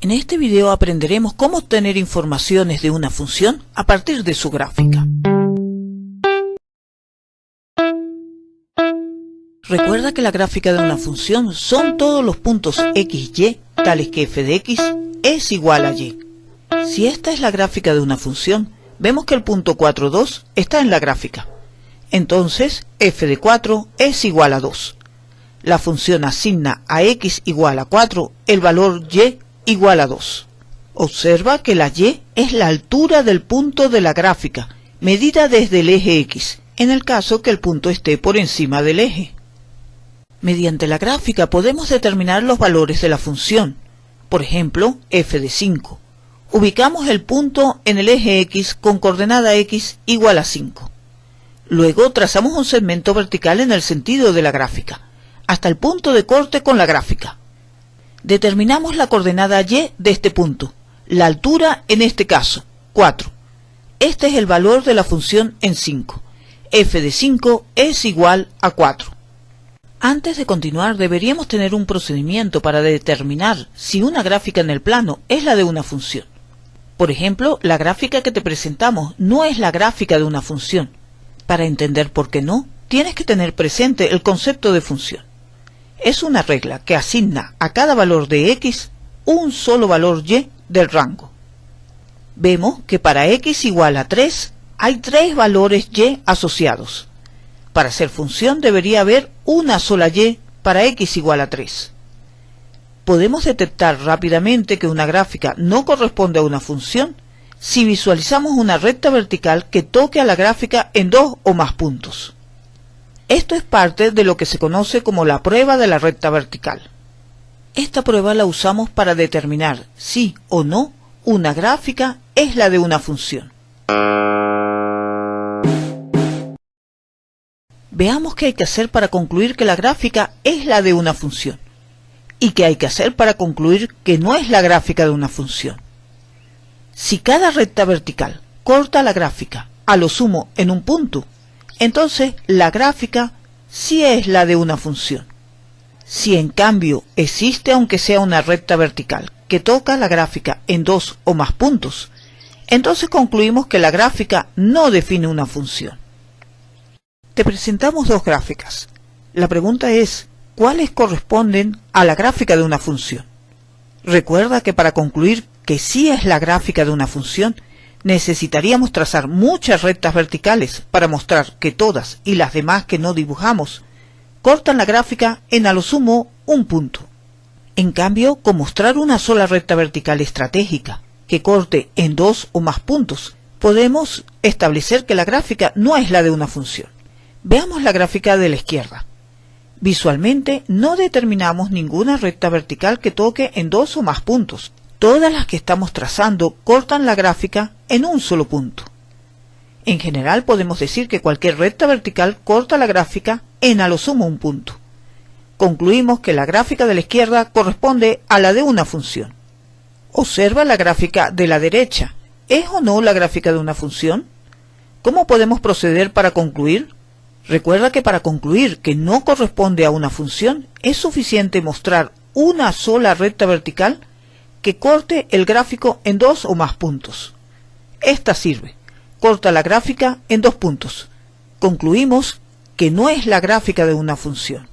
En este video aprenderemos cómo obtener informaciones de una función a partir de su gráfica. Recuerda que la gráfica de una función son todos los puntos x, y, tales que f de x es igual a y. Si esta es la gráfica de una función, vemos que el punto 4, 2 está en la gráfica. Entonces, f de 4 es igual a 2. La función asigna a x igual a 4 el valor y igual a 2. Observa que la y es la altura del punto de la gráfica, medida desde el eje x, en el caso que el punto esté por encima del eje. Mediante la gráfica podemos determinar los valores de la función. Por ejemplo, f de 5. Ubicamos el punto en el eje x con coordenada x igual a 5. Luego trazamos un segmento vertical en el sentido de la gráfica, hasta el punto de corte con la gráfica. Determinamos la coordenada y de este punto, la altura en este caso, 4. Este es el valor de la función en 5. f de 5 es igual a 4. Antes de continuar, deberíamos tener un procedimiento para determinar si una gráfica en el plano es la de una función. Por ejemplo, la gráfica que te presentamos no es la gráfica de una función. Para entender por qué no, tienes que tener presente el concepto de función. Es una regla que asigna a cada valor de x un solo valor y del rango. Vemos que para x igual a 3 hay 3 valores y asociados. Para ser función debería haber una sola y para x igual a 3. Podemos detectar rápidamente que una gráfica no corresponde a una función si visualizamos una recta vertical que toque a la gráfica en 2 o más puntos. Esto es parte de lo que se conoce como la prueba de la recta vertical. Esta prueba la usamos para determinar si o no una gráfica es la de una función. Veamos qué hay que hacer para concluir que la gráfica es la de una función y qué hay que hacer para concluir que no es la gráfica de una función. Si cada recta vertical corta la gráfica a lo sumo en un punto, entonces la gráfica sí es la de una función. Si en cambio existe, aunque sea una recta vertical, que toca la gráfica en 2 o más puntos, entonces concluimos que la gráfica no define una función. Te presentamos dos gráficas. La pregunta es, ¿cuáles corresponden a la gráfica de una función? Recuerda que para concluir que sí es la gráfica de una función, necesitaríamos trazar muchas rectas verticales para mostrar que todas y las demás que no dibujamos cortan la gráfica en a lo sumo un punto. En cambio, con mostrar una sola recta vertical estratégica que corte en 2 o más puntos, podemos establecer que la gráfica no es la de una función. Veamos la gráfica de la izquierda. Visualmente no determinamos ninguna recta vertical que toque en 2 o más puntos. Todas las que estamos trazando cortan la gráfica en un solo punto. En general podemos decir que cualquier recta vertical corta la gráfica en a lo sumo un punto. Concluimos que la gráfica de la izquierda corresponde a la de una función. Observa la gráfica de la derecha. ¿Es o no la gráfica de una función? ¿Cómo podemos proceder para concluir? Recuerda que para concluir que no corresponde a una función es suficiente mostrar una sola recta vertical que corte el gráfico en 2 o más puntos. Esta sirve. Corta la gráfica en 2 puntos. Concluimos que no es la gráfica de una función.